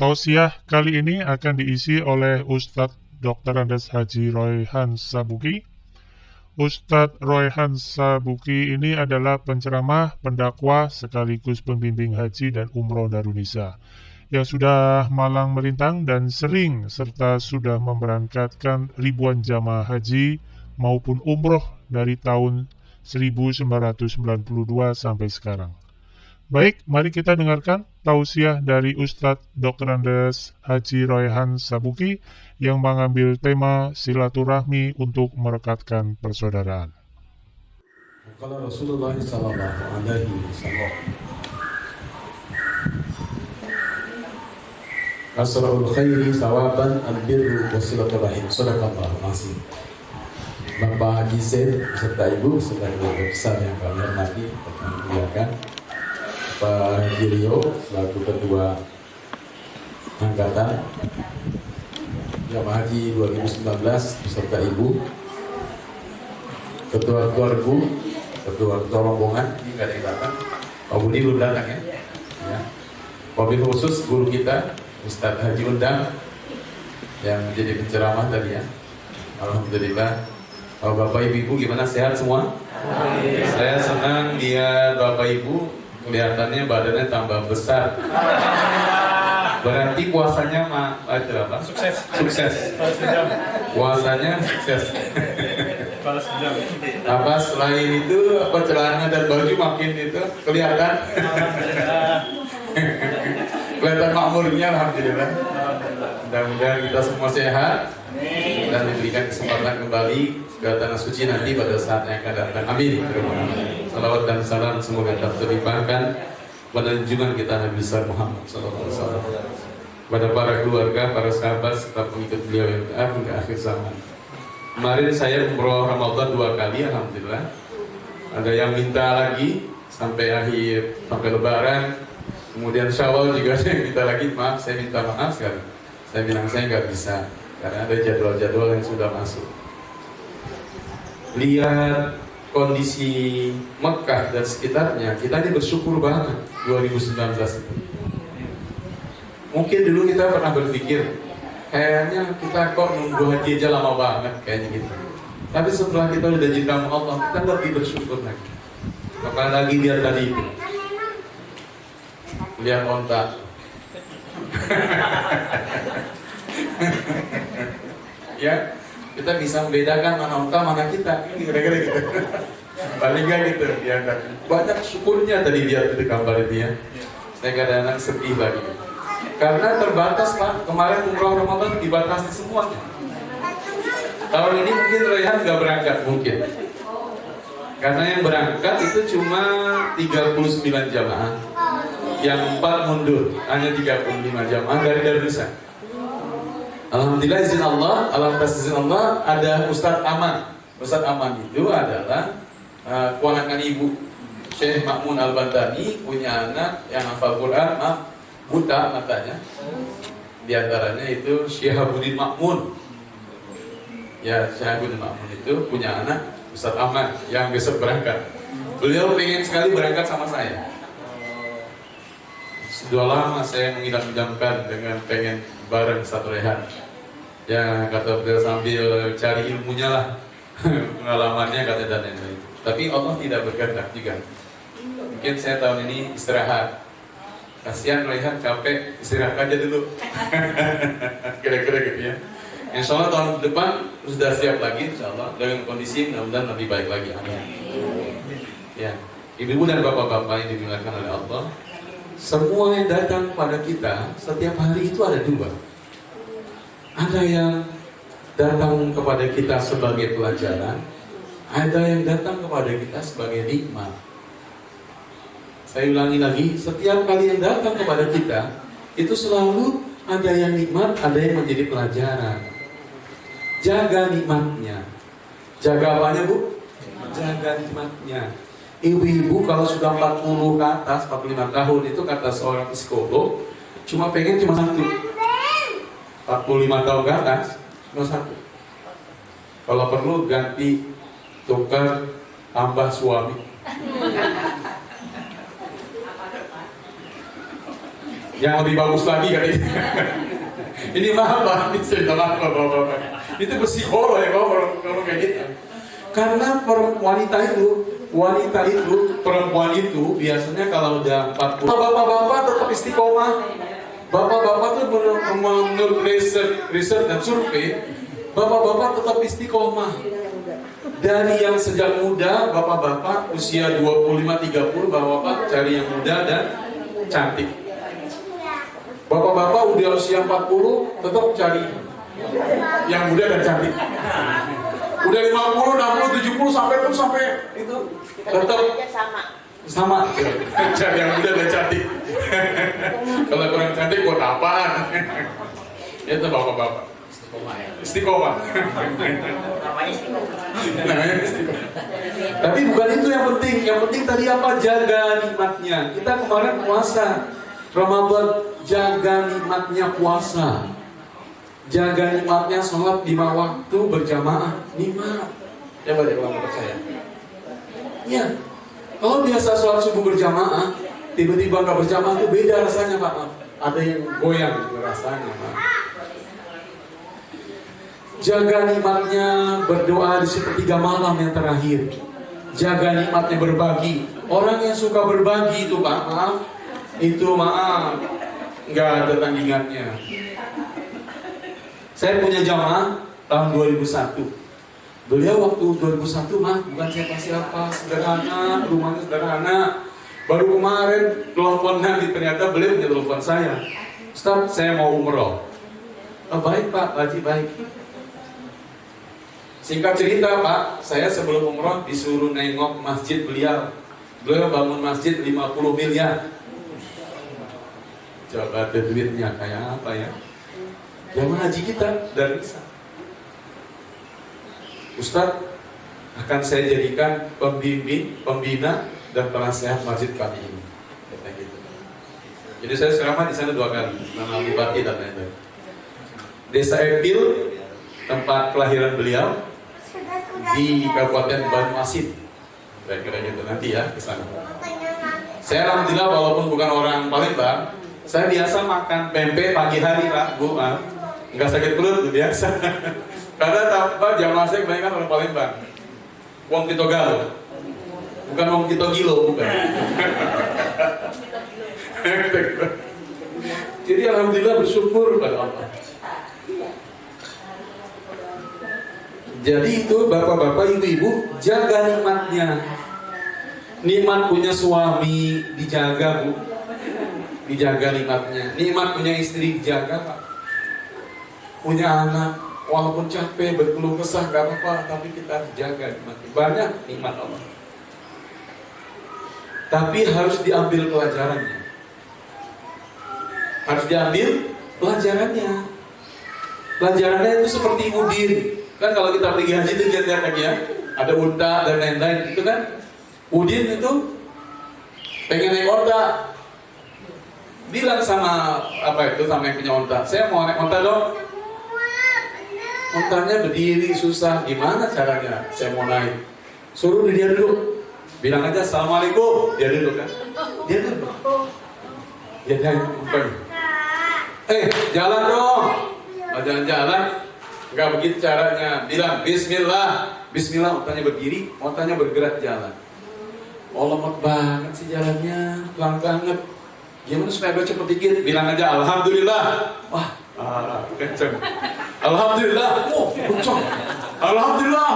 Tausiah kali ini akan diisi oleh Ustadz Dr. Andes Haji Royhan Sabuki. Ustadz Royhan Sabuki ini adalah penceramah, pendakwah, sekaligus pembimbing haji dan umroh Darunisa yang sudah malang melintang dan sering serta sudah memberangkatkan ribuan jamaah haji maupun umroh dari tahun 1992 sampai sekarang. Baik, mari kita dengarkan tausiah dari Ustadz Dr. Andes Haji Royhan Sabuki yang mengambil tema silaturahmi untuk merekatkan persaudaraan. Qala Rasulullah sallallahu alaihi wasallam, asrarul khairi sawaban albirru wasilaturrahim. Sadaqallahul azim. Bapak Haji Zaid beserta Ibu beserta keluarga besar yang kami hormati dan kami muliakan, Pak Haji Rio selaku Ketua Angkatan Jamaah Haji 2019 beserta Ibu, Ketua rombongan, ini nggak ada yang datang. Pak Budi belum datang ya. Wabil khusus guru kita Ustadz Haji Undang yang menjadi penceramah tadi ya. Alhamdulillah. Bapak Ibu gimana, sehat semua? Saya senang lihat Bapak Ibu kelihatannya badannya tambah besar. Berarti puasanya apa? Sukses. Puasanya sukses. Apa selain itu celana dan baju makin itu kelihatan? Kelihatan makmurnya, alhamdulillah. Mudah-mudahan kita semua sehat dan diberikan kesempatan kembali ke tanah suci nanti pada saat yang akan datang. Amin. Salawat dan salam semoga dapat terlimpahkan pada junjungan kita Nabi besar Muhammad SAW, pada para keluarga, para sahabat serta pengikut beliau yang taat hingga akhir zaman. Kemarin saya umroh Ramadan 2 kali, alhamdulillah. Ada yang minta lagi sampai akhir, sampai Lebaran. Kemudian Syawal juga ada yang minta lagi. Maaf, saya minta maaf sekali. Saya bilang saya nggak bisa karena ada jadwal-jadwal yang sudah masuk. Lihat kondisi Mekah dan sekitarnya, kita ini bersyukur banget 2019 itu. Mungkin dulu kita pernah berpikir kayaknya kita kok nunggu haji aja lama banget kayaknya gitu. Tapi setelah kita udah cinta sama Allah, kita lebih bersyukur lagi. Apalagi lihat tadi itu, lihat onta. Ya, kita bisa membedakan mana onta mana kita. Kira-kira gitu. Paling gak gitu ya kan. Banyak syukurnya tadi lihat itu gambar itu ya. Saya kadang-kadang sedih lagi. Karena terbatas Pak, kemarin umroh Ramadan dibatasi semuanya. Tahun ini mungkin Royhan nggak berangkat mungkin. Karena yang berangkat itu cuma 39 jamaah. Yang 4 mundur, hanya 35 jamaah dari Darunisa. Alhamdulillah izin Allah, izin Allah ada Ustadz Aman. Ustadz Aman itu adalah keponakan Ibu Syekh Ma'mun Al-Bantani, punya anak yang hafal Quran, buta matanya. Di antaranya itu Syihabuddin Ma'mun. Ya, Syihabuddin Ma'mun itu punya anak Ustadz Ahmad yang besok berangkat. Beliau pengen sekali berangkat sama saya. Sudah lama saya mengidam-idamkan dengan pengen bareng Ustadz Royhan. Ya, kata beliau sambil cari ilmunya lah. Pengalamannya kata dan lain-lain. Tapi Allah tidak berkehendak juga. Mungkin saya tahun ini istirahat. Kasihan Royhan capek, istirahat aja dulu. Kira-kira gitu ya. Insya Allah tahun depan sudah siap lagi, insya Allah dengan kondisi mudah-mudahan lebih baik lagi. Amin. Ya, ibu-ibu dan bapak-bapak yang dimuliakan oleh Allah, semua yang datang pada kita setiap hari itu ada dua. Ada yang datang kepada kita sebagai pelajaran, ada yang datang kepada kita sebagai nikmat. Saya ulangi lagi, setiap kali yang datang kepada kita itu selalu ada yang nikmat, ada yang menjadi pelajaran. Jaga nikmatnya. Jaga apanya Bu? Jaga nikmatnya. Ibu-ibu kalau sudah 40 ke atas, 45 tahun itu kata seorang psikolog, cuma satu. 45 tahun ke atas, cuma satu. Kalau perlu ganti, tukar, tambah suami. yang lebih bagus lagi katanya. Ini mahal Pak, ini cerita mahal Bapak-bapak. Itu psikolog ya Bapak kalau kayak gitu. Karena wanita itu, perempuan itu biasanya kalau udah 40, bapak-bapak tetap istiqomah. Bapak-bapak tuh menurut riset dan survei, bapak-bapak tetap istiqomah. Dari yang sejak muda, bapak-bapak usia 25-30, bapak-bapak cari yang muda dan cantik. Bapak-bapak udah usia 40, tetap cari yang muda dan cantik. Udah 50, 60, 70 sampai itu tetap sama. Cari yang muda dan cantik. Kalau kurang cantik buat apaan? Itu bapak-bapak. Istiqomah. Namanya istiqomah. Tapi bukan itu yang penting. Yang penting tadi apa? Jaga nikmatnya. Kita kemarin puasa Ramadan, jaga nikmatnya puasa. Jaga nikmatnya sholat 5 waktu berjamaah. Nikmat. Coba deh kalau percaya. Iya. Kalau biasa sholat subuh berjamaah, tiba-tiba nggak berjamaah itu beda rasanya Pak. Ada yang goyang rasanya Pak. Jaga nikmatnya berdoa di sepertiga malam yang terakhir. Jaga nikmatnya berbagi. Orang yang suka berbagi itu Pak, maaf, nggak ada tandingannya. Saya punya jamaah tahun 2001. Beliau waktu 2001 bukan siapa-siapa, sederhana, rumahnya sederhana. Baru kemarin telepon nanti ternyata beliau punya telepon saya. Ustaz, saya mau umroh. Oh, baik Pak, baik. Singkat cerita Pak, saya sebelum umroh disuruh nengok masjid beliau. Beliau bangun masjid 50 miliar. Coba ada duitnya kayak apa ya? Jamaah haji kita dari Isa. Ustadz, akan saya jadikan pembina dan penasehat masjid kami ini. Kata gitu. Jadi saya selama di sana 2 kali, nama bupati dan lain-lain. Desa Epil, tempat kelahiran beliau, di Kabupaten Banyuasin. Kira-kira gitu nanti ya ke sana. Saya alhamdulillah walaupun bukan orang Palembang, saya biasa makan pempek pagi hari Pak, Bu. Nggak sakit perut, biasa. Karena tanpa jamaah saya kebanyakan orang Palembang. Wong Kito Galo. Bukan Wong Kito Gilo, bukan. Jadi alhamdulillah bersyukur pada Allah. Jadi itu bapak-bapak, ibu-ibu, jaga nikmatnya. Nikmat punya suami dijaga Bu. Dijaga nikmatnya. Nikmat punya istri dijaga Pak. Punya anak, walaupun capek, berkeluh kesah, gak apa-apa, tapi kita harus jaga nikmatnya. Banyak nikmat Allah. Tapi harus diambil pelajarannya. Harus diambil pelajarannya. Pelajarannya itu seperti udin. Kan kalau kita pergi haji itu lihat lagi ya, ada unta dan lain-lain itu kan. Udin itu pengen naik unta, bilang sama sama yang punya unta, saya mau naik unta dong. Untanya berdiri susah, gimana caranya? Saya mau naik, suruh dia duduk, bilang aja assalamualaikum, dia duduk kan, dia duduk, dia naik untanya. Jalan dong, jalan-jalan, nggak begitu caranya, bilang Bismillah, Bismillah, untanya berdiri, untanya bergerak jalan. Oh lemot banget sih jalannya, pelan banget. Gimana supaya gue cepet dikit? Bilang aja Alhamdulillah. Wah, kenceng. Alhamdulillah, kenceng. Alhamdulillah,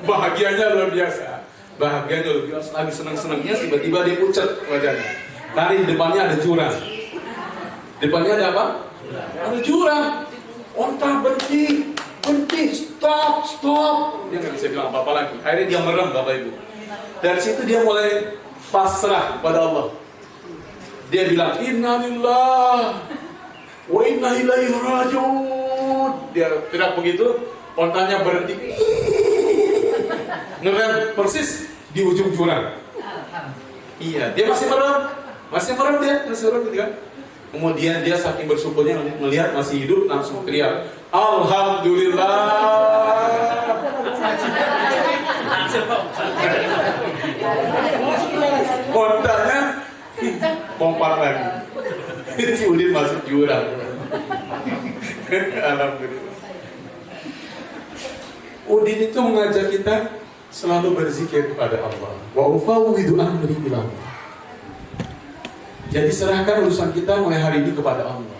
bahagianya luar biasa. Bahagianya luar biasa. Lagi seneng-senengnya tiba-tiba dia pucat badannya. Tadi di depannya ada jurang. Depannya ada apa? Ada jurang. Onta berhenti, stop. Dia nggak bisa bilang apa-apa lagi. Akhirnya dia merem Bapak Ibu. Dari situ dia mulai pasrah pada Allah. Dia bilang innalillah wa inna ilaihi rajiun. Dia teriak begitu, ontanya berhenti. Ngerem persis di ujung jurang. Iya, dia masih merem gitu kan. Kemudian dia saking bersyukurnya melihat masih hidup, langsung teriak Alhamdulillah. Ontanya pompat lagi. Si Udin masuk jurang. Alhamdulillah. Udin itu mengajak kita selalu berzikir kepada Allah. Wa ufawwidu amri ila Allah. Jadi serahkan urusan kita mulai hari ini kepada Allah.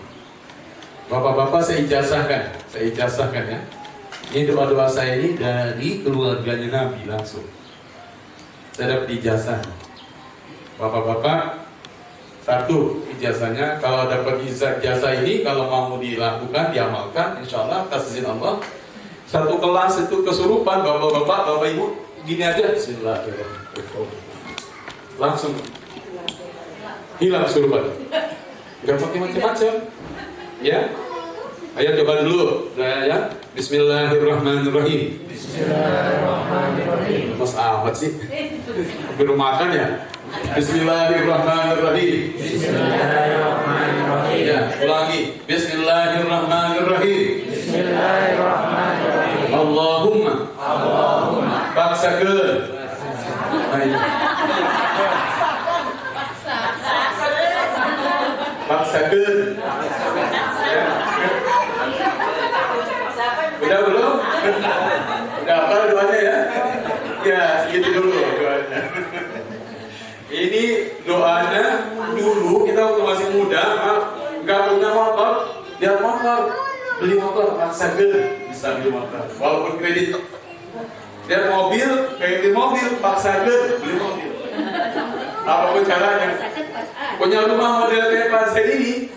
Bapak-bapak saya ijazahkan ya. Ini doa-doa saya ini dari keluarganya Nabi langsung. Saya dapat ijazah. Bapak-bapak, satu ijazahnya, kalau dapat ijazah ini, kalau mau dilakukan, diamalkan, insya Allah atas izin Allah. Satu kelas itu kesurupan, bapak-bapak, bapak ibu, gini aja, Bismillahirrahmanirrahim. Langsung hilang kesurupan. Gak pakai macam-macam, ya. Ayo coba dulu, ya. Bismillahirrahmanirrahim. Bismillahirrahmanirrahim. Mas Ahmad sih, belum makan ya. Bismillahirrahmanirrahim. Bismillahirrahmanirrahim. Ya, ulangi. Bismillahirrahmanirrahim. Bismillahirrahmanirrahim. Allahumma. Paksakeun. Paksakeun. Udah belum? Udah apa doanya ya? Ya, segitu dulu doanya. Ini doanya dulu kita waktu masih muda, nggak punya motor, lihat motor, beli motor, paksakeun bisa beli motor, walaupun kredit. Lihat mobil, kredit mobil, paksakeun beli mobil. Apapun caranya. Punya rumah model kayak Pak Zaid ini,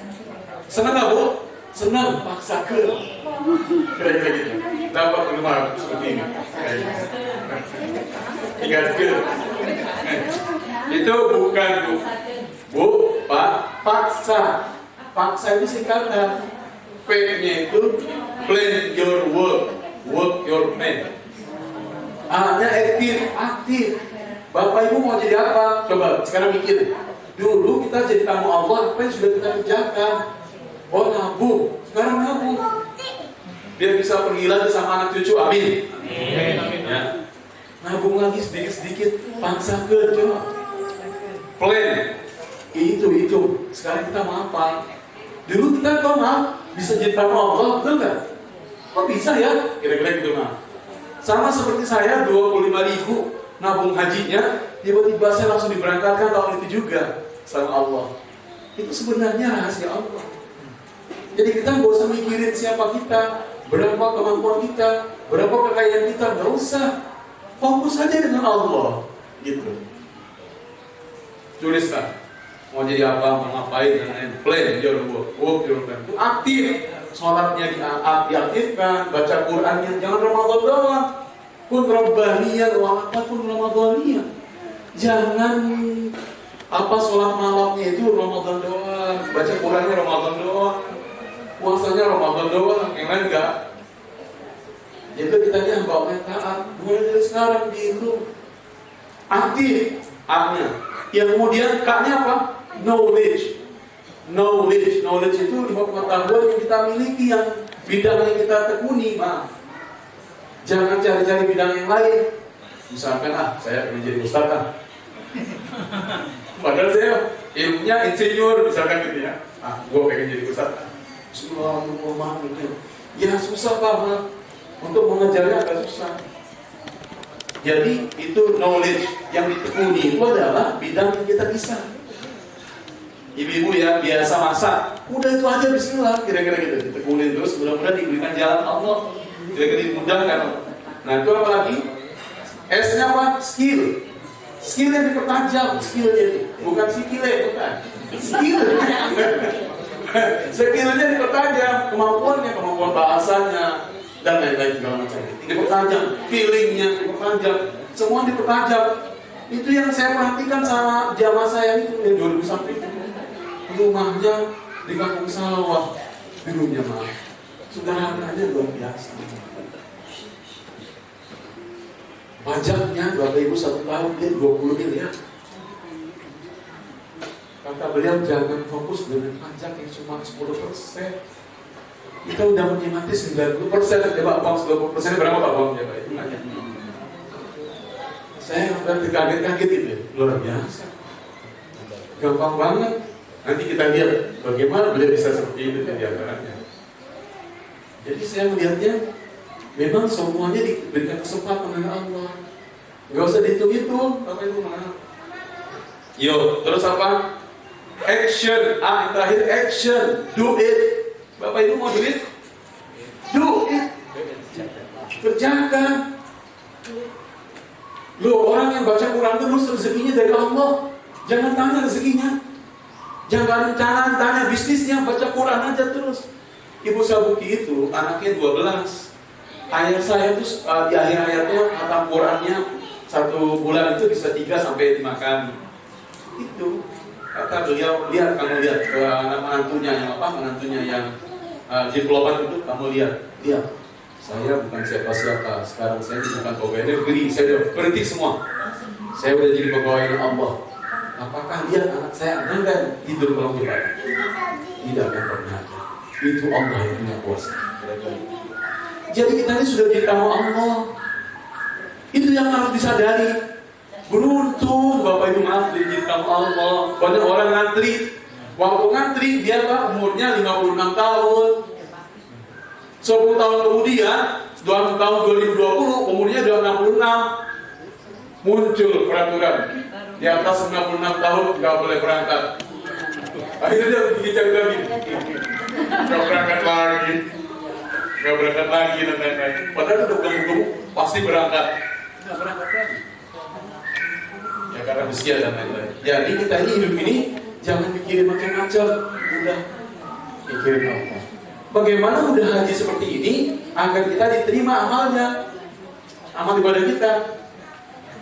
senang nggak bu? Senang, paksakeun. Kira-kira gitu. Dapat rumah seperti ini. Tiga skill. Itu bukan bu, pak, paksa. Paksa itu singkatan. P-nya itu plan your work your plan. A-nya aktif. Bapak ibu mau jadi apa? Coba sekarang mikir. Dulu kita jadi tamu Allah, apa yang sudah kita kerjakan? Oh nabung, sekarang nabung. Biar bisa pergi lagi sama anak cucu, amin. Ya. Nabung lagi sedikit-sedikit, paksakeun coba. Plan, itu. Sekarang kita mau apa? Dulu kita tahu bisa jadi tamu Allah, betul nggak? Kok bisa ya? Kira-kira gitu Sama seperti saya 25.000 nabung hajinya, tiba-tiba saya langsung diberangkatkan tahun itu juga sama Allah. Itu sebenarnya rahasia Allah. Jadi kita nggak usah mikirin siapa kita, berapa kemampuan kita, berapa kekayaan kita, nggak usah. Fokus aja dengan Allah, gitu. Tuliskan, mau jadi apa, mau ngapain, dan plan your work your plan. Itu aktif, sholatnya diaktifkan, baca Qurannya jangan Ramadan doang. Pun Rabbaniyan, walaupun Ramadaniyan. Jangan sholat malamnya itu Ramadan doang, baca Qurannya Ramadan doang, puasanya Ramadan doang, yang lain enggak. Jadi kita ini hamba Allah yang taat. Mulai dari sekarang itu aktif A-nya. Yang kemudian K-nya apa? Knowledge itu 5 pengetahuan yang kita miliki, yang bidang yang kita tekuni. Jangan cari-cari bidang yang lain. Misalkan saya ingin jadi ustaz padahal saya ilmunya insinyur misalkan gitu ya. Gue pengen jadi ustaz. Bismillahirrahmanirrahim. Ya susah Pak, untuk mengejarnya agak susah. Jadi itu knowledge yang ditekuni itu adalah bidang yang kita bisa. Ibu-ibu ya biasa masak, udah itu aja Bismillah, kira-kira gitu, ditekuni terus, mudah-mudahan diberikan jalan Allah, kira-kira dimudahkan. Nah itu apa lagi? S-nya apa? Skill yang dipertajam, skillnya itu bukan sikile, bukan skillnya dipertajam, kemampuan bahasanya dan lain-lain segala macam dipertajam, feelingnya dipertajam, semua dipertajam. Itu yang saya perhatikan sama jamaah saya itu yang 2000 sampai itu. Rumahnya di kampung sawah, birunya sederhananya luar biasa. Pajaknya Bapak Ibu 1 tahun dia 20 miliar. Kata beliau jangan fokus dengan pajak yang cuma 10%. Kita udah menikmati 90%. Coba abang 90% berapa abangnya Pak? Itu nanya. Saya udah terkaget-kaget itu, luar biasa. Gampang banget. Nanti kita lihat bagaimana beliau bisa seperti itu di antaranya. Jadi saya melihatnya memang semuanya diberikan kesempatan oleh Allah. Gak usah dihitung-hitung apa itu mana. Yo, terus apa? Action. Yang terakhir action. Do it. Bapak Ibu mau do it? Do it. Kerjakan. Loh, orang yang baca Quran terus rezekinya dari Allah. Jangan tanya rezekinya. Jangan tanya bisnisnya, baca Quran aja terus. Ibu Sabuki itu anaknya 12. Ayah saya itu di akhir ayatnya khatam Qurannya 1 bulan itu bisa 3 sampai 5 kali. Itu kata beliau, lihat kamu lihat anak menantunya yang diplomat itu, kamu lihat. Saya bukan siapa-siapa. Sekarang saya bukan pegawai negeri. Saya udah berhenti semua. Saya udah jadi pegawai Allah. Apakah lihat anak saya enggak tidur kalau kita? Tidak akan pernah. Itu Allah yang punya kuasa. Jadi kita ini sudah ditamu Allah. Itu yang harus disadari. Beruntung Bapak Ibu maaf ditamu Allah. Banyak orang ngantri. Waktu ngantri dia Pak umurnya 56 tahun. 10 tahun kemudian, tahun 2020 umurnya udah 66. Muncul peraturan di atas 96 tahun nggak boleh berangkat. Akhirnya dia pergi cari lagi, nggak berangkat lagi dan lain-lain. Padahal udah gemuk-gemuk pasti berangkat, nggak berangkat lagi. Ya karena usia dan lain-lain. Jadi kita ini hidup ini jangan mikirin macam-macam, udah mikirin apa. Bagaimana udah haji seperti ini agar kita diterima amalnya, amal ibadah kita.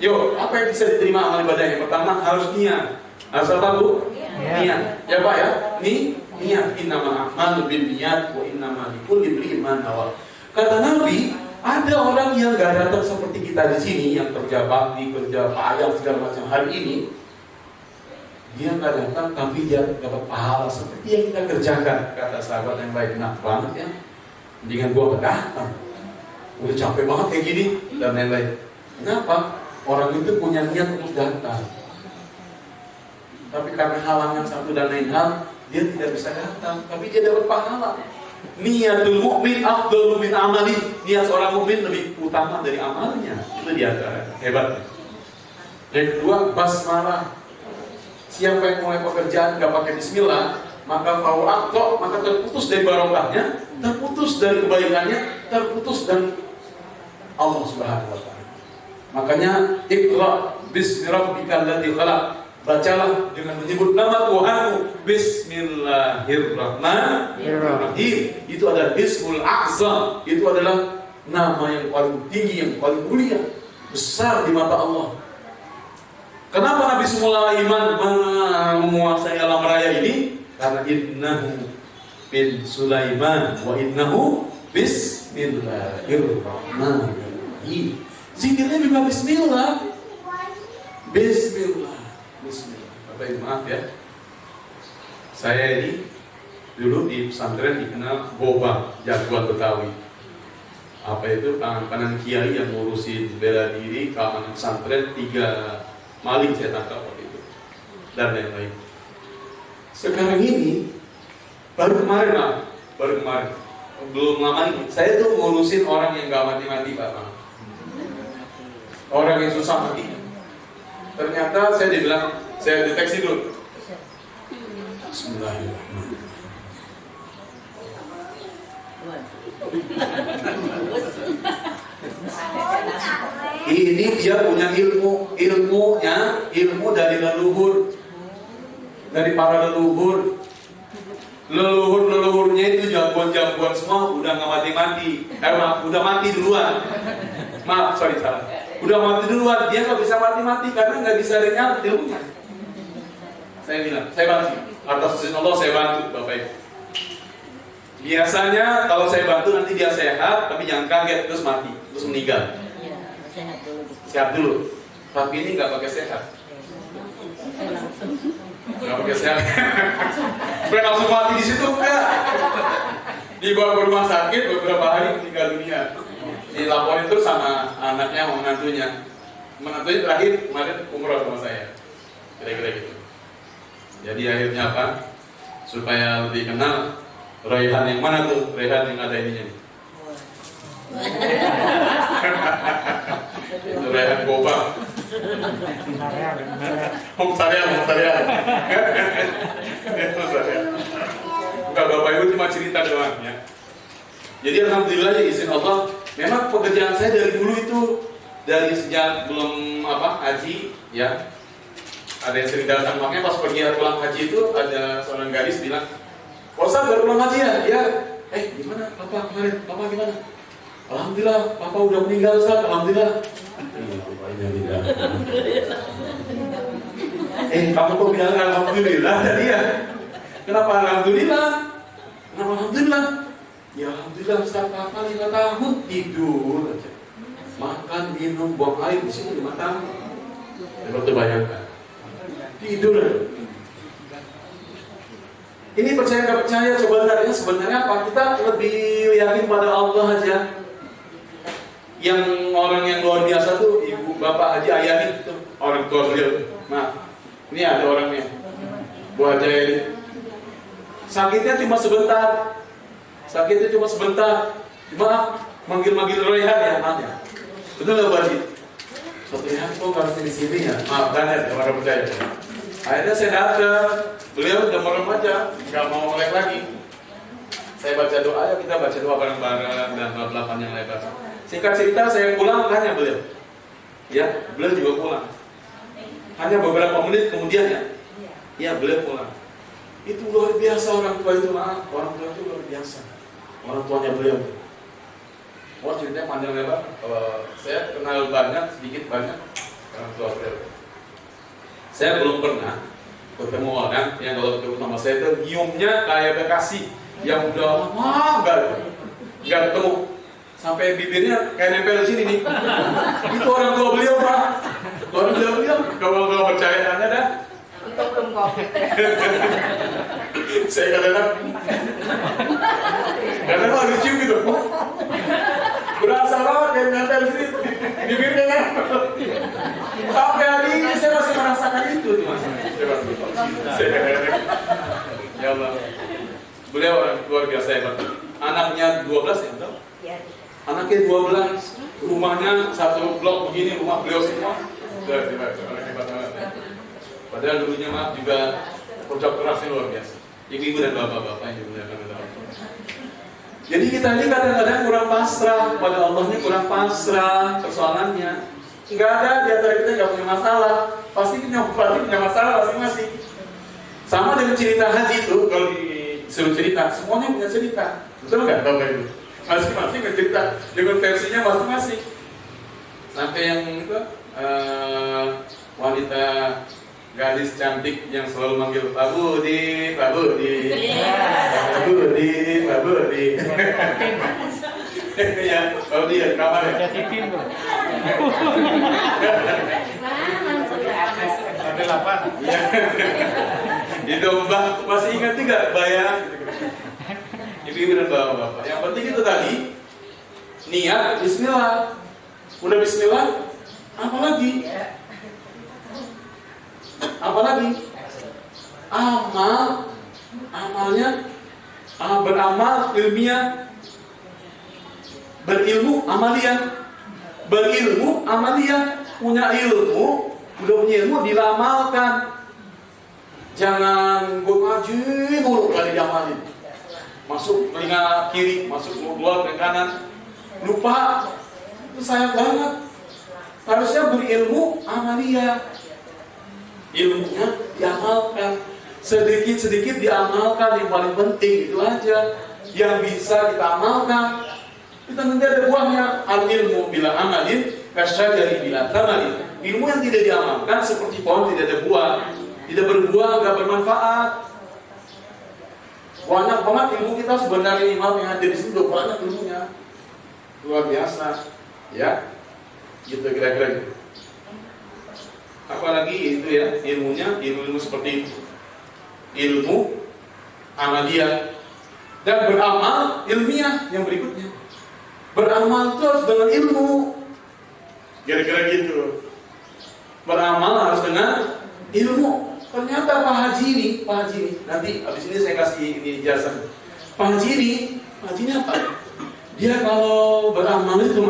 Yo, apa yang bisa diterima amal ibadahnya? Pertama harus niat. Harus apa Bu? Niat. Ya Pak ya. Niat. Innamal a'malu binniyat wa innamal likulli imrin ma nawa. Kata Nabi, ada orang yang gak datang seperti kita di sini yang kerja bakti, kerja payah segala macam hari ini. Dia nggak datang, tapi dia dapat pahala seperti yang kita kerjakan. Kata sahabat yang baik, enak banget ya. Mendingan gua nggak datang. Udah capek banget kayak gini dan lain-lain. Kenapa? Orang itu punya niat untuk datang. Tapi karena halangan satu dan lain hal, dia tidak bisa datang. Tapi dia dapat pahala. Niatul mukmin afdalu min amali. Niat seorang mukmin lebih utama dari amalnya. Itu dia hebatnya. Yang kedua, basmalah. Siapa yang mulai pekerjaan nggak pakai bismillah, maka maka terputus dari barokahnya, terputus dari kebaikannya, terputus dari Allah Subhanahu wa taala. Makanya Iqra bismi rabbikal ladzi khalaq. Bacalah dengan menyebut nama Tuhanmu. Bismillahirrahmanirrahim. Itu adalah Bismul A'zam. Itu adalah nama yang paling tinggi, yang paling mulia, besar di mata Allah. Kenapa Nabi Sulaiman menguasai alam raya ini? Karena innahu bin Sulaiman wa innahu bismillahirrahmanirrahim. Zikirnya juga bismillah. Bismillah. Bapak Ibu maaf ya. Saya ini dulu di pesantren dikenal Boba, jagoan Betawi. Apa itu tangan kiai yang ngurusin bela diri, keamanan pesantren, 3 maling saya tangkap waktu itu dan lain-lain. Sekarang ini baru kemarin belum lama ini saya tuh ngurusin orang yang gak mati-mati Pak. Orang yang susah mati. Ternyata saya dibilang, saya deteksi dulu. Bismillahirrahmanirrahim. Ini dia punya ilmu dari leluhur, dari para leluhurnya itu jagoan semua udah nggak mati-mati, udah mati duluan. Salah. Udah mati duluan, dia nggak bisa mati-mati karena nggak bisa renyah ilmunya. Saya bilang, saya bantu. Atas izin Allah saya bantu Bapak Ibu. Biasanya kalau saya bantu nanti dia sehat, tapi jangan kaget terus mati, terus meninggal. Sehat dulu. Tapi ini nggak pakai sehat. Nggak pakai sehat. Bukan langsung mati di situ enggak. Dibawa ke rumah sakit beberapa hari meninggal dunia. Dilaporin terus sama anaknya, sama menantunya. Menantunya terakhir kemarin umroh sama saya. Kira-kira gitu. Jadi akhirnya apa? supaya lebih kenal Raihan yang mana tuh? Raihan yang ada ininya nih. Itu Raihan Gobang. Muktarian. Itu saya. Enggak, Bapak Ibu cuma cerita doang ya. Jadi alhamdulillah ya izin Allah, memang pekerjaan saya dari dulu itu dari sejak belum haji ya. Ada yang sering datang, makanya pas pergi pulang haji itu ada seorang gadis bilang, "Ustaz baru pulang haji ya?" "Ya." Gimana Papa kemarin? Papa gimana? "Alhamdulillah, Papa udah meninggal Ustaz, alhamdulillah." Kamu kok bilang alhamdulillah tadi ya? Kenapa alhamdulillah? Kenapa alhamdulillah? Ya alhamdulillah Ustaz, Papa 5 tahun tidur aja. Makan, minum, buang air di sini 5 tahun. Coba bayangkan. Tidur aja. Ini percaya nggak percaya sebenarnya apa? Kita lebih yakin pada Allah aja. Yang orang yang luar biasa tuh ibu bapak Haji Ayani itu orang tua beliau. Maaf, ini ada orangnya. Bu Haji Ayani. Sakitnya cuma sebentar. Maaf, manggil Raihan ya, maaf ya. Betul nggak Bu Haji? Suatu hari kok harus di sini ya. Maaf banget orang percaya. Akhirnya saya datang, beliau udah merem aja, nggak mau melek lagi. Saya baca doa, ayo kita baca doa bareng-bareng dan bab-bab yang lebar. Singkat cerita, saya pulang, tanya beliau. Ya, beliau juga pulang. Hanya beberapa menit kemudian ya beliau pulang. Itu luar biasa orang tua itu, maaf, orang tua itu luar biasa. Orang tuanya beliau. Ceritanya panjang lebar. Saya kenal sedikit banyak orang tua beliau. Saya belum pernah ketemu orang yang kalau ketemu sama saya itu nyiumnya kayak Bekasi yang udah lama nggak ketemu sampai bibirnya kayak nempel di sini nih. Itu orang tua beliau Pak. Orang beliau kalau nggak percaya tanya dah. Itu belum COVID. Saya kadang lagi cium gitu. Berasa banget kayak nempel di sini bibirnya nempel. Sampai hari ini saya masih merasakan itu Mas. Ya Allah. Beliau orang luar biasa hebat. Anaknya 12 ya, betul? Iya. Anaknya 12, rumahnya satu blok begini, rumah beliau semua. Sudah hebat banget. Padahal dulunya maaf juga kerja kerasnya luar biasa. Ibu-ibu dan bapak-bapak yang dimuliakan oleh Allah. Jadi kita ini kadang-kadang kurang pasrah pada Allah, ini kurang pasrah persoalannya. Nggak ada di antara kita nggak punya masalah. Pasti punya masalah masing-masing. Sama dengan cerita haji itu, kalau disuruh cerita, semuanya punya cerita. Betul nggak Bapak Ibu? Masing-masing punya cerita dengan versinya masing-masing. Sampai yang itu wanita gadis cantik yang selalu manggil Pak Budi. Ya, Pak Budi ya, kamar ya. Ada 8. Itu Mbak masih ingat tidak bayang? Ibu-ibu dan bapak-bapak. Yang penting itu tadi niat Bismillah. Udah Bismillah, apalagi amalnya beramal ilmiah, berilmu amaliyah, punya ilmu, udah punya ilmu dilamalkan. Jangan gue ngaji mulu kali diamalin. Masuk telinga kiri, masuk keluar ke kanan, lupa. Itu sayang banget. Harusnya berilmu amaliyah, ilmunya diamalkan, sedikit-sedikit diamalkan. Yang paling penting itu aja yang bisa kita amalkan. Kita nanti ada buahnya. Al ilmu bila amalin kasyajari bila tamalin. Ilmu yang tidak diamalkan seperti pohon tidak ada buah, tidak berbuah, nggak bermanfaat. Banyak banget ilmu kita sebenarnya, imam yang ada di sini udah banyak ilmunya, luar biasa, ya, gitu kira-kira gitu. Apalagi itu ya ilmu seperti itu, ilmu amaliyah dan beramal ilmiah yang berikutnya. Beramal itu harus dengan ilmu, kira-kira gitu. Beramal harus dengan ilmu. Ternyata Pak Haji ini, nanti habis ini saya kasih ini jasa. Pak Haji ini apa? Dia kalau beramal itu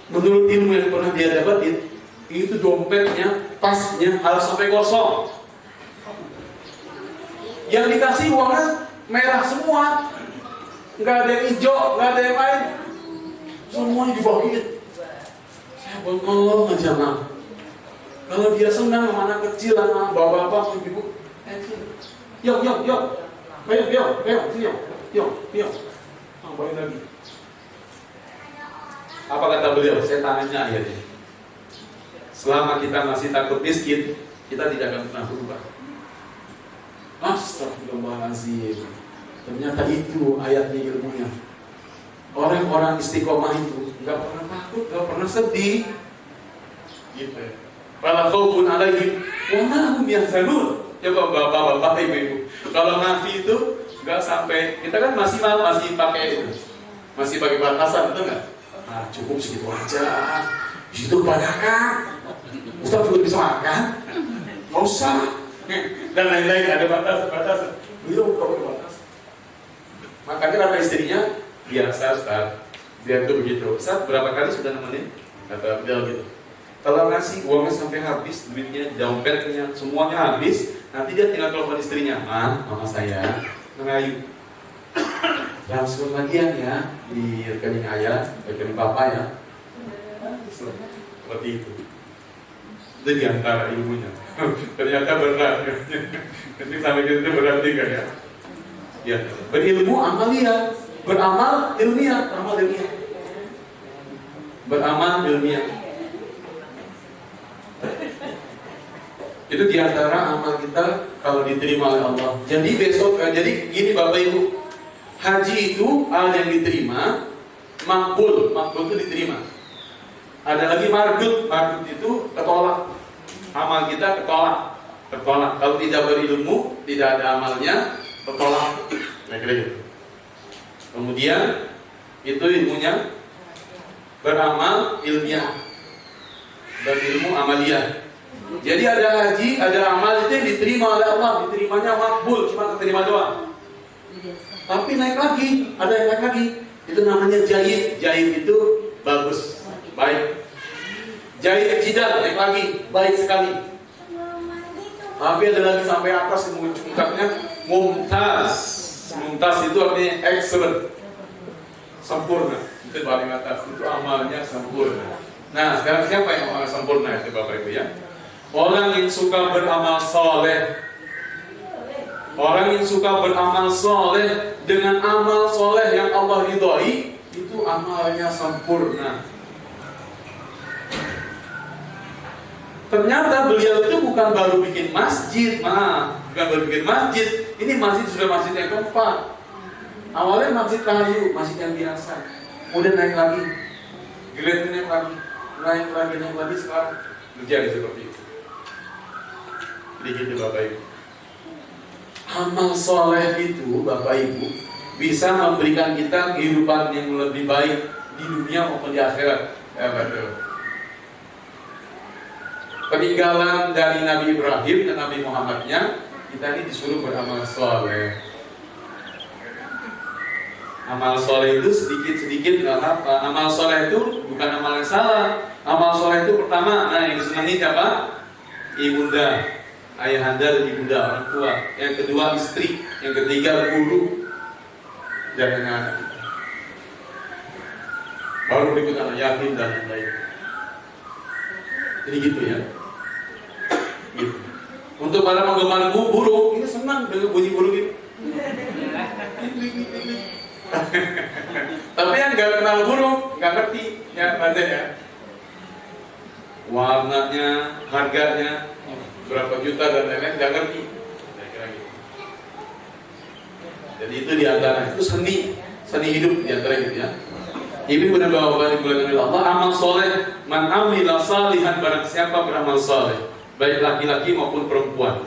menurut ilmu yang pernah dia dapatin, itu dompetnya, tasnya harus sampai kosong. Yang dikasih uangnya merah semua, nggak ada yang hijau, nggak ada yang lain, semuanya dibagiin. Saya bengong aja Kalau dia senang sama anak kecil, sama bapak-bapak, ibu-ibu, yuk, tambahin lagi. Apa kata beliau? Saya tanya akhirnya. Selama kita masih takut miskin, kita tidak akan pernah berubah. Astagfirullahaladzim. Ternyata itu ayatnya ilmunya. Orang-orang istiqomah itu nggak pernah takut, nggak pernah sedih. Gitu ya. Fala khaufun alaihim wa ma hum yahzanun. Coba bapak-bapak, ibu-ibu. Kalau ngaji itu nggak sampai, kita kan masih pakai itu, masih pakai batasan, betul nggak? Nah, cukup segitu aja. Di situ kebanyakan. Ustaz juga bisa makan, nggak usah. Dan lain-lain ada batas. Beliau pakai batas. Makanya kata istrinya, biasa Ustaz. Dia tuh begitu. Ustaz berapa kali sudah nemenin? Kata beliau gitu. Kalau ngasih uangnya sampai habis, duitnya, dompetnya, semuanya habis, nanti dia tinggal telepon istrinya, mama saya mengayu. Langsung bagian ya di rekening ayah, rekening papa ya. Seperti itu. Itu diantara ilmunya. Ternyata berat. Nanti sampai kita itu berat juga ya. Ya, berilmu amalia, beramal ilmiah, beramal ilmiah. Itu diantara amal kita kalau diterima oleh Allah. Jadi besok, jadi gini Bapak Ibu, haji itu hal yang diterima, makbul itu diterima. Ada lagi mardud itu ketolak. Amal kita ketolak. Kalau tidak berilmu, tidak ada amalnya, ketolak. Nah, gitu. Kemudian itu ilmunya beramal ilmiah, berilmu amaliyah. Jadi ada haji, ada amal itu yang diterima oleh Allah, diterimanya makbul, cuma keterima doang. Tapi naik lagi, ada yang naik lagi. Itu namanya jahid. Jahid itu bagus, baik. Jahid jidat naik lagi, baik sekali. Tapi ada lagi sampai atas puncaknya mumtaz. Mumtaz itu artinya excellent, sempurna. Itu paling atas, itu amalnya sempurna. Nah, sekarang siapa yang amal sempurna itu Bapak Ibu ya? Orang yang suka beramal soleh. Orang yang suka beramal soleh dengan amal soleh yang Allah ridhoi, itu amalnya sempurna. Ternyata beliau itu bukan baru bikin masjid, bukan baru bikin masjid. Ini masjid sudah masjid yang keempat. Awalnya masjid kayu, masjid yang biasa. Kemudian naik lagi, grade naik lagi, sekarang menjadi seperti itu. Jadi gitu Bapak Ibu. Amal soleh itu Bapak Ibu bisa memberikan kita kehidupan yang lebih baik di dunia maupun di akhirat. Ya betul. Peninggalan dari Nabi Ibrahim dan Nabi Muhammadnya, kita ini disuruh beramal soleh. Amal soleh itu sedikit-sedikit apa? Amal soleh itu bukan amal yang salah. Amal soleh itu pertama, yang disenangi siapa? Ibunda, ayahanda dan ibunda, orang tua. Yang kedua istri, yang ketiga guru dan anak-anak kita. Baru berikut anak yatim dan lain-lain. Jadi gitu ya. Gitu. Untuk para penggemar burung, ini senang dengan bunyi burung ini. Tapi yang nggak kenal burung, nggak ngerti ya baca ya. Warnanya, harganya, berapa juta dan lain-lain, nggak ngerti. Jadi itu diantara itu seni hidup diantara itu ya. Ini benar bahwa dibulan Allah, amal soleh, man amila salihan, barang siapa beramal soleh, baik laki-laki maupun perempuan,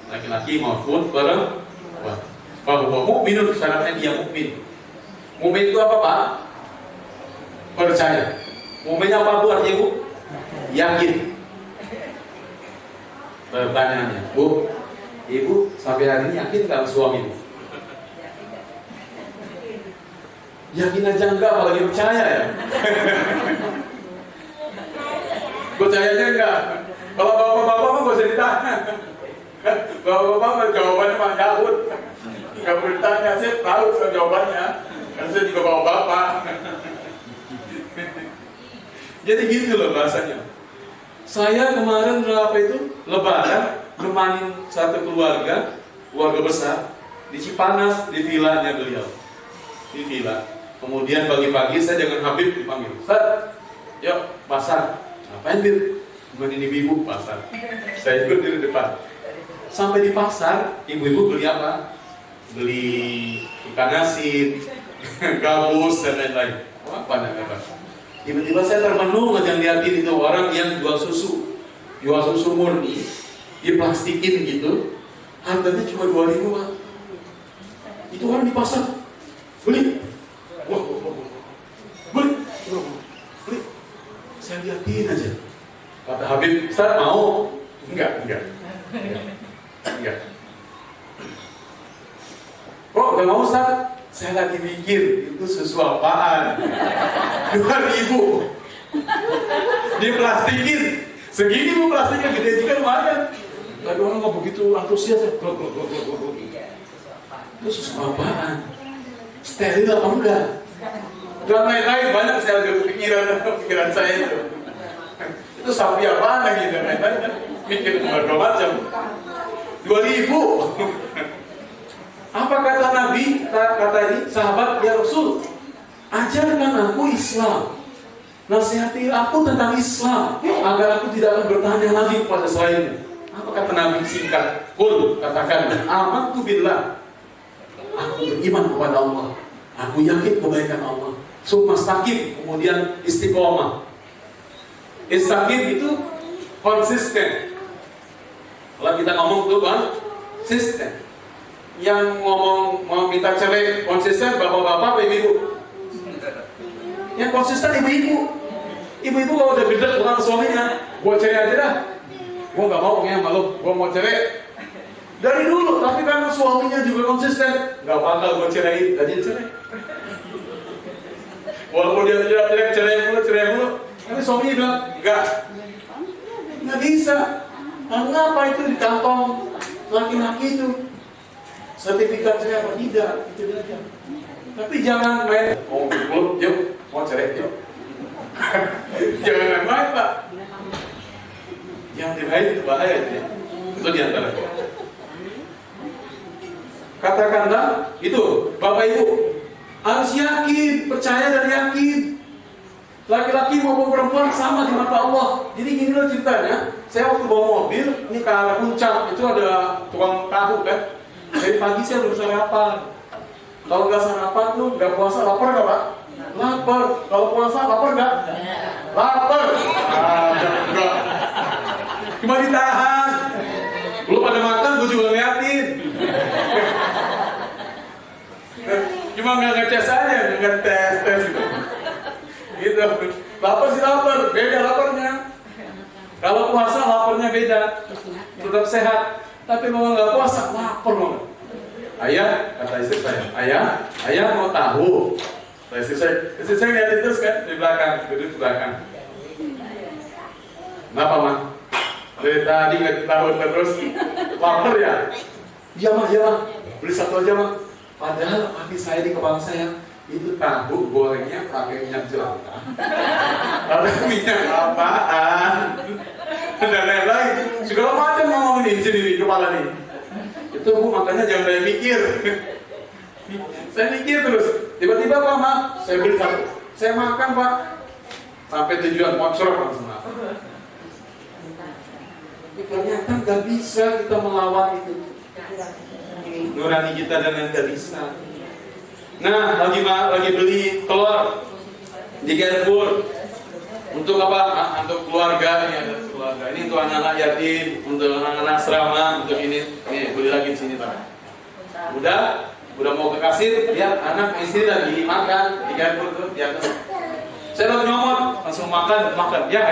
laki-laki maupun perempuan. Bahwa mukminun, syaratnya dia mukmin. Mukmin itu apa Pak? Percaya. Mukminnya apa Bu artinya Bu? Yakin. Pertanyaannya, Bu, Ibu sampai hari ini yakin nggak suami? Yakin aja enggak, apalagi percaya ya? Percayanya enggak. Kalau bapak-bapak mah gak usah ditanya. Bapak-bapak mah jawabannya mah Daud. Nggak perlu ditanya, saya tahu jawabannya. Kan saya juga bapak-bapak. Jadi gitu loh bahasanya. Saya kemarin Lebaran nemanin satu keluarga besar di Cipanas, di vilanya beliau. Di villa. Kemudian pagi-pagi saya dengan Habib dipanggil. Ustaz, yuk pasar. Ngapain Bir? Temenin ibu pasar. Saya ikut di depan. Sampai di pasar, ibu-ibu beli apa? Beli ikan asin, gabus dan lain-lain. Wah, apa? Tiba-tiba saya termenung aja liatin itu orang yang jual susu murni, diplastikin gitu, harganya cuma 2.000 Pak. Itu orang di pasar beli, wah, beli. Saya liatin aja. Kata Habib, Ustaz mau? Enggak. Kok enggak mau Ustaz? Saya lagi mikir, itu susu apaan? 2.000. Diplastikin. Segini mau plastiknya gede juga lumayan. Tapi orang nggak begitu antusias ya. Itu susu apaan? Steril apa enggak? Dan lain-lain banyak saya lagi pikiran saya itu. Itu sapi apaan lagi dan lain-lain. Mikir macam. 2.000. Apa kata Nabi? Kata ini sahabat, ya Rasul, ajarkan aku Islam, nasihati aku tentang Islam agar aku tidak akan bertanya lagi kepada selainnya. Apa kata Nabi singkat? Qul, katakan, amantu billah, aku beriman kepada Allah, aku yakin kebaikan Allah. Summa istaqim, kemudian istiqomah. Istaqim itu konsisten. Kalau kita ngomong tuh kan, konsisten. Yang ngomong mau minta cerai konsisten bapak-bapak, ibu-ibu. Yang konsisten ibu-ibu. Ibu-ibu kalau udah gede bukan suaminya, gua cerai aja dah. Gua nggak mau punya malu, gua mau cerai. Dari dulu, tapi karena suaminya juga konsisten, nggak bakal gua cerai, jadi cerai. Walaupun dia tidak cerai mulu, tapi suaminya bilang nggak bisa. Karena apa itu di kantong laki-laki itu? Sertifikat saya apa tidak, itu aja. Tapi jangan main, yuk, mau cerai, yuk. Jangan main Pak. Yang dimain itu bahaya ya. Itu diantara. Katakanlah itu, Bapak Ibu harus yakin, percaya dan yakin. Laki-laki maupun perempuan sama di mata Allah. Jadi gini loh ceritanya. Saya waktu bawa mobil, ini ke arah puncak, itu ada tukang tahu kan. Dari pagi saya belum sarapan. Kalau nggak sarapan tuh nggak puasa, lapar nggak Pak? Lapar. Kalau puasa lapar nggak? Lapar. Enggak. Cuma ditahan. Lu pada makan, gue juga ngeliatin. Cuma nggak ngetes aja, ngetes gitu. Gitu. Lapar sih lapar, beda laparnya. Kalau puasa laparnya beda, tetap sehat. Tapi kalau nggak puasa, lapar banget. Ayah, kata istri saya, ayah mau tahu. Kata istri saya lihat terus kan di belakang, duduk di belakang. Kenapa Mah? Dari tadi nggak tahu terus, lapar ya? Iya mah, beli satu aja Mah. Padahal hati saya di kepala saya itu tahu gorengnya pakai minyak jelantah. Ada minyak apaan? Dan lain-lain. Segala macam ngomong nih sendiri kepala nih. Itu Bu makanya jangan banyak mikir. Saya mikir terus. Tiba-tiba Pak Mak, saya beli satu. Saya makan Pak. Sampai tujuan moncrot langsung. Ternyata nggak bisa kita melawan itu. Nurani kita dan yang nggak bisa. Nah, lagi beli telur di Carrefour. Untuk apa? Untuk keluarga, ini ada keluarga. Ini untuk anak-anak yatim, untuk anak-anak asrama, untuk ini. Nih, beli lagi di sini Pak. Udah mau ke kasir, ya anak istri lagi makan di Carrefour tuh di atas. Saya lagi ngomong, langsung makan. Ya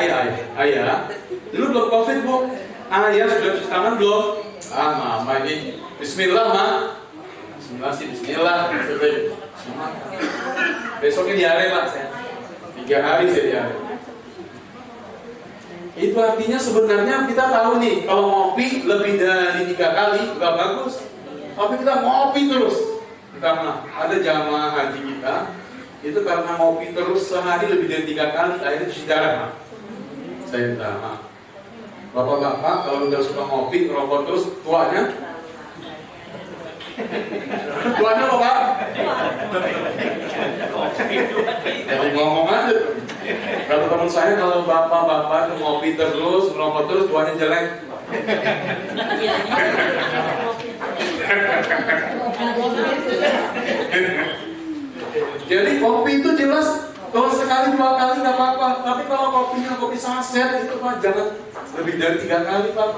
ayah. Dulu belum COVID Bu. Ayah sudah cuci tangan belum? Mama ini Bismillah, Ma. Bismillah sih, Bismillah. Besoknya diare lah saya. 3 hari saya diare. Itu artinya sebenarnya kita tahu nih, kalau ngopi lebih dari 3 kali nggak bagus. Tapi kita ngopi terus. Kita ada jamaah haji kita, itu karena ngopi terus sehari lebih dari 3 kali, akhirnya cuci darah. Saya minta maaf. Bapak-bapak kalau udah suka ngopi, ngerokok terus, tuanya apa Pak? Jadi ngomong aja. Kalau teman saya, kalau bapak-bapak itu ngopi terus, ngerokok terus, tuanya jelek. Jadi kopi itu jelas kalau sekali 2 kali nggak apa-apa, tapi kalau kopinya kopi saset itu Pak jangan lebih dari 3 kali Pak.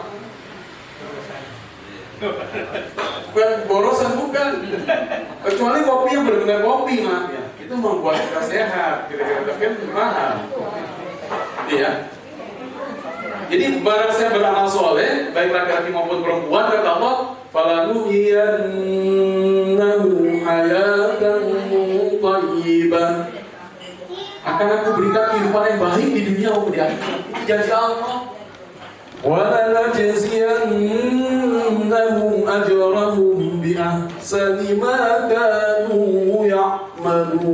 Bukan borosan bukan, kecuali kopi yang benar-benar kopi Mas ya. Itu membuat kita sehat, kira-kira kan mahal. Iya. Jadi barang saya beramal soleh, baik laki-laki maupun perempuan, kata Allah, falanuhyiyannahu hayatan thayyibah. Akan aku berikan kehidupan yang baik di dunia maupun di akhirat. Itu janji Allah. Wa lanajziyannahum ajrahum bi ahsani ma kanu ya'malun.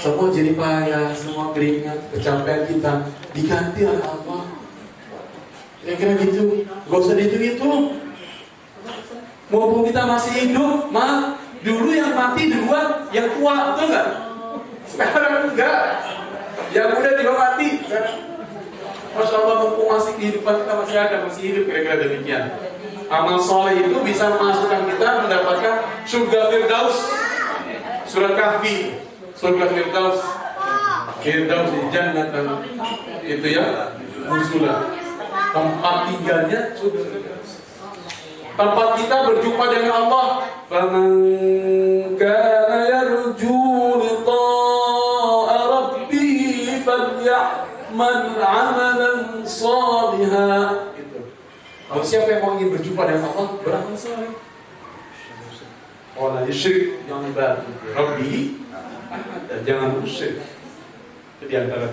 Semua jerih payah, semua keringat, kecapean kita diganti oleh Allah. Kira-kira gitu, gak usah dihitung-hitung. Mumpung kita masih hidup, dulu yang mati duluan, yang tua, betul nggak? Sekarang enggak. Yang muda juga mati. Masya Allah, mumpung masih kehidupan kita masih ada, masih hidup, kira-kira demikian. Amal soleh itu bisa memasukkan kita mendapatkan surga Firdaus. Surat Kahfi. Surga Firdaus di jannah itu ya nuzulah, tempat tinggalnya surga. Tempat kita berjumpa dengan Allah. Faman kana yarju liqa'a rabbih falyamal 'amalan shalihan. Kalau siapa yang mau ingin berjumpa dengan Allah, beramal saleh. Wala yusyrik bi rabbih, dan jangan musyrik. Itu diantara.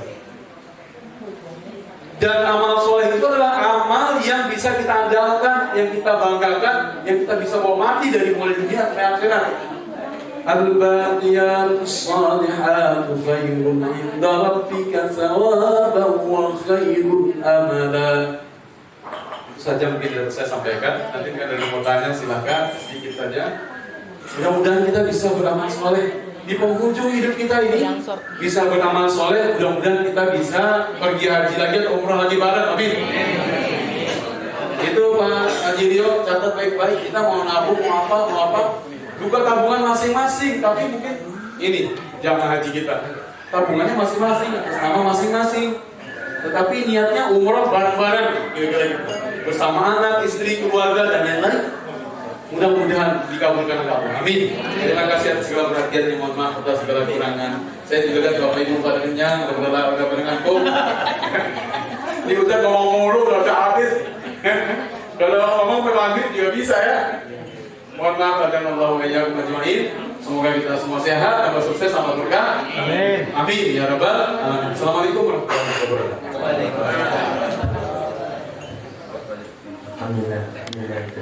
Dan amal soleh itu adalah amal yang bisa kita andalkan, yang kita banggakan, yang kita bisa bawa mati dari mulai dunia sampai akhirat. Al-baqiyatus salihatu khairun 'inda rabbika thawaban wa khairun amala. Itu saja mungkin yang saya sampaikan. Nanti kalau ada yang mau tanya silahkan sedikit saja. Mudah-mudahan kita bisa beramal soleh. Di penghujung hidup kita ini bisa beramal soleh, mudah-mudahan kita bisa pergi haji lagi atau umrah lagi bareng, amin. Itu Pak Haji Rio, catat baik-baik, kita mau nabung, mau apa, buka tabungan masing-masing, tapi mungkin ini jamaah haji kita, tabungannya masing-masing, atas nama masing-masing, tetapi niatnya umrah bareng-bareng, bersama anak, istri, keluarga, dan lain-lain. Mudah-mudahan dikabulkan oleh Allah. Amin. Terima kasih atas segala perhatian, mohon maaf atas segala kekurangan. Saya juga lihat Bapak Ibu pada kenyang, udah ngantuk. Ini udah ngomong mulu, udah habis. Kalau ngomong berlanjut juga bisa ya. Mohon maaf akan Allah wa iyyakum ajma'in. Semoga kita semua sehat, tambah sukses, tambah berkah. Amin. Amin ya rabbal alamin. Assalamualaikum warahmatullahi wabarakatuh. Alhamdulillah.